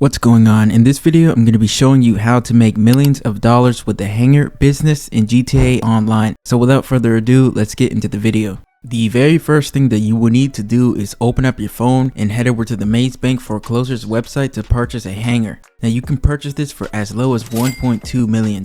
What's going on? In this video, I'm going to be showing you how to make millions of dollars with the Hangar business in GTA Online. So without further ado, let's get into the video. The very first thing that you will need to do is open up your phone and head over to the Maze Bank Foreclosures website to purchase a Hangar. Now you can purchase this for as low as $1.2 million.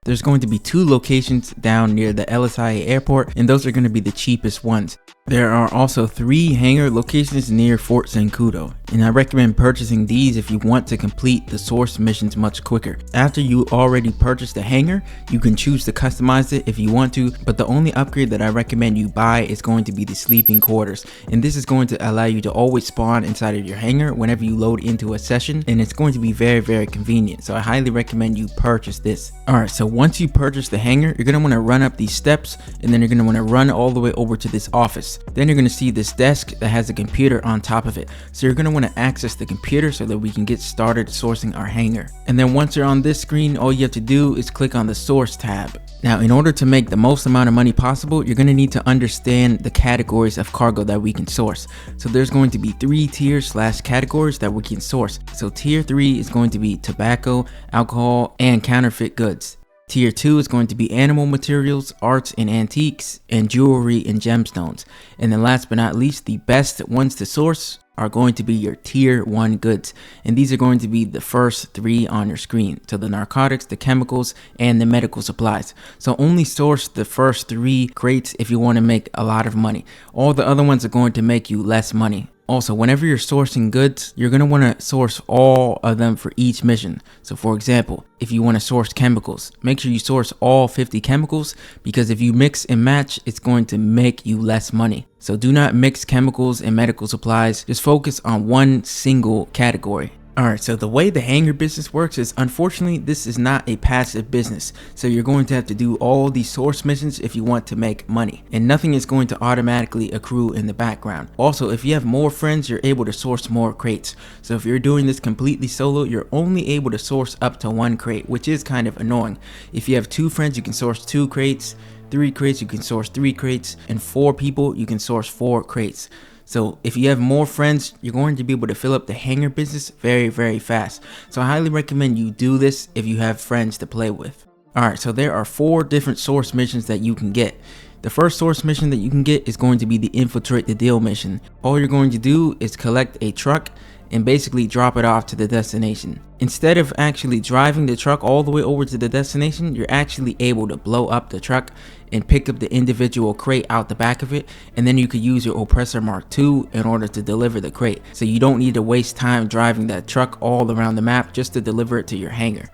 There's going to be 2 locations down near the LSIA airport, and those are going to be the cheapest ones. There are also 3 Hangar locations near Fort Zancudo, and I recommend purchasing these if you want to complete the source missions much quicker. After you already purchased the Hangar, you can choose to customize it if you want to, but the only upgrade that I recommend you buy is going to be the sleeping quarters, and this is going to allow you to always spawn inside of your Hangar whenever you load into a session, and it's going to be very convenient. So I highly recommend you purchase this. Alright, so once you purchase the Hangar, you're going to want to run up these steps, and then you're going to want to run all the way over to this office. Then you're going to see this desk that has a computer on top of it. So you're going to want to access the computer so that we can get started sourcing our Hangar. And then once you're on this screen, all you have to do is click on the source tab. Now, in order to make the most amount of money possible, you're going to need to understand the categories of cargo that we can source. So there's going to be 3 tiers / categories that we can source. So tier 3 is going to be tobacco, alcohol, and counterfeit goods. Tier 2 is going to be animal materials, arts and antiques, and jewelry and gemstones. And then last but not least, the best ones to source are going to be your tier 1 goods, and these are going to be the first 3 on your screen. So the narcotics, the chemicals, and the medical supplies. So only source the first 3 crates if you want to make a lot of money. All the other ones are going to make you less money. Also, whenever you're sourcing goods, you're going to want to source all of them for each mission. So for example, if you want to source chemicals, make sure you source all 50 chemicals, because if you mix and match, it's going to make you less money. So do not mix chemicals and medical supplies, just focus on one single category. Alright, so the way the Hangar business works is, unfortunately, this is not a passive business. So you're going to have to do all these source missions if you want to make money. And nothing is going to automatically accrue in the background. Also, if you have more friends, you're able to source more crates. So if you're doing this completely solo, you're only able to source up to 1 crate, which is kind of annoying. If you have 2 friends, you can source 2 crates. 3 crates, you can source 3 crates. And 4 people, you can source 4 crates. So if you have more friends, you're going to be able to fill up the Hangar business very fast. So I highly recommend you do this if you have friends to play with. Alright, so there are 4 different source missions that you can get. The first source mission that you can get is going to be the Infiltrate the Deal mission. All you're going to do is collect a truck and basically drop it off to the destination. Instead of actually driving the truck all the way over to the destination, you're actually able to blow up the truck and pick up the individual crate out the back of it, and then you could use your Oppressor Mark II in order to deliver the crate. So you don't need to waste time driving that truck all around the map just to deliver it to your Hangar.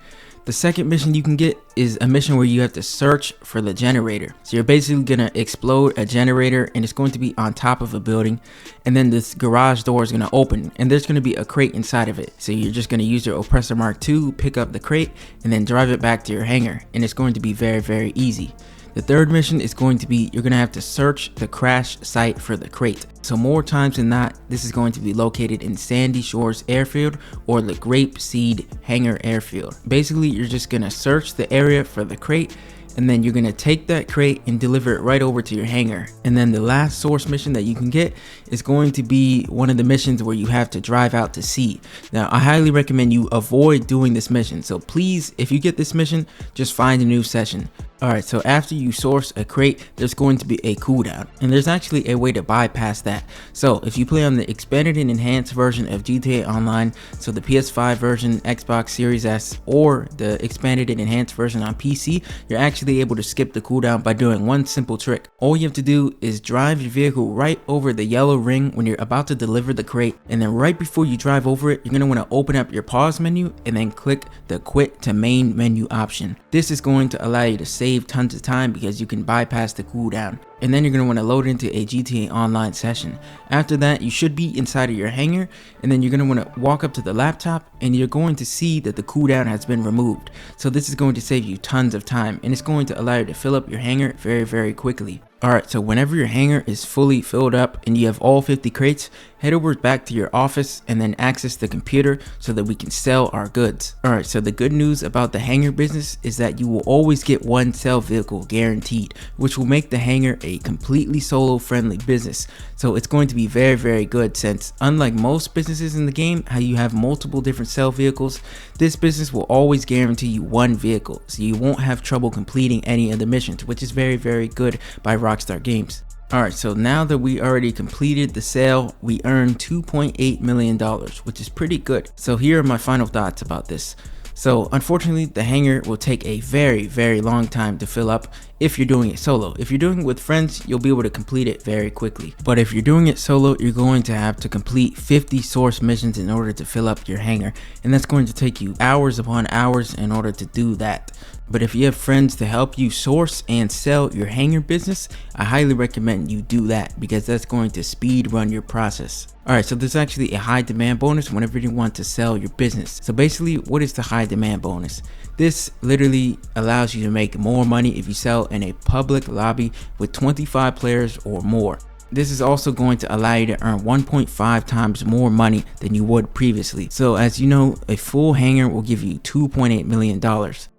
The second mission you can get is a mission where you have to search for the generator. So you're basically going to explode a generator, and it's going to be on top of a building, and then this garage door is going to open, and there's going to be a crate inside of it. So you're just going to use your Oppressor Mark II, pick up the crate, and then drive it back to your Hangar, and it's going to be very easy. The third mission is going to be, you're going to have to search the crash site for the crate. So more times than not, this is going to be located in Sandy Shores Airfield or the Grapeseed Hangar Airfield. Basically, you're just going to search the area for the crate, and then you're going to take that crate and deliver it right over to your Hangar. And then the last source mission that you can get is going to be one of the missions where you have to drive out to sea. Now, I highly recommend you avoid doing this mission. So please, if you get this mission, just find a new session. Alright, so after you source a crate, there's going to be a cooldown, and there's actually a way to bypass that. So if you play on the expanded and enhanced version of GTA Online, so the PS5 version, Xbox Series S, or the expanded and enhanced version on PC, you're actually able to skip the cooldown by doing one simple trick. All you have to do is drive your vehicle right over the yellow ring when you're about to deliver the crate, and then right before you drive over it, you're going to want to open up your pause menu and then click the quit to main menu option. This is going to allow you to save tons of time because you can bypass the cooldown. And then you're going to want to load into a GTA Online session. After that, you should be inside of your Hangar, and then you're going to want to walk up to the laptop, and you're going to see that the cooldown has been removed. So this is going to save you tons of time, and it's going to allow you to fill up your Hangar very quickly. Alright, so whenever your hangar is fully filled up and you have all 50 crates, head over back to your office and then access the computer so that we can sell our goods. Alright, so the good news about the hangar business is that you will always get one sell vehicle guaranteed, which will make the hangar a completely solo friendly business. So it's going to be very good, since unlike most businesses in the game, how you have multiple different sell vehicles, this business will always guarantee you one vehicle, so you won't have trouble completing any of the missions, which is very good by Rockstar Games. Alright, so now that we already completed the sale, we earned $2.8 million, which is pretty good. So here are my final thoughts about this. So unfortunately, the hangar will take a very long time to fill up if you're doing it solo. If you're doing it with friends, you'll be able to complete it very quickly. But if you're doing it solo, you're going to have to complete 50 source missions in order to fill up your hangar. And that's going to take you hours upon hours in order to do that. But if you have friends to help you source and sell your hangar business, I highly recommend you do that, because that's going to speed run your process. Alright, so there's actually a high demand bonus whenever you want to sell your business. So basically, what is the high demand bonus? This literally allows you to make more money if you sell in a public lobby with 25 players or more. This is also going to allow you to earn 1.5 times more money than you would previously. So as you know, a full hangar will give you $2.8 million.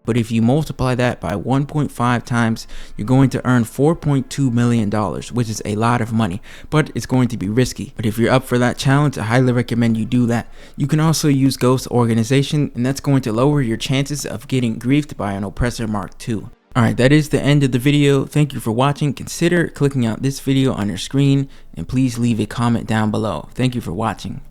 But if you multiply that by 1.5 times, you're going to earn $4.2 million, which is a lot of money, but it's going to be risky. But if you're up for that challenge, I highly recommend you do that. You can also use Ghost Organization, and that's going to lower your chances of getting griefed by an oppressor Mark II. Alright, that is the end of the video. Thank you for watching. Consider clicking out this video on your screen, and please leave a comment down below. Thank you for watching.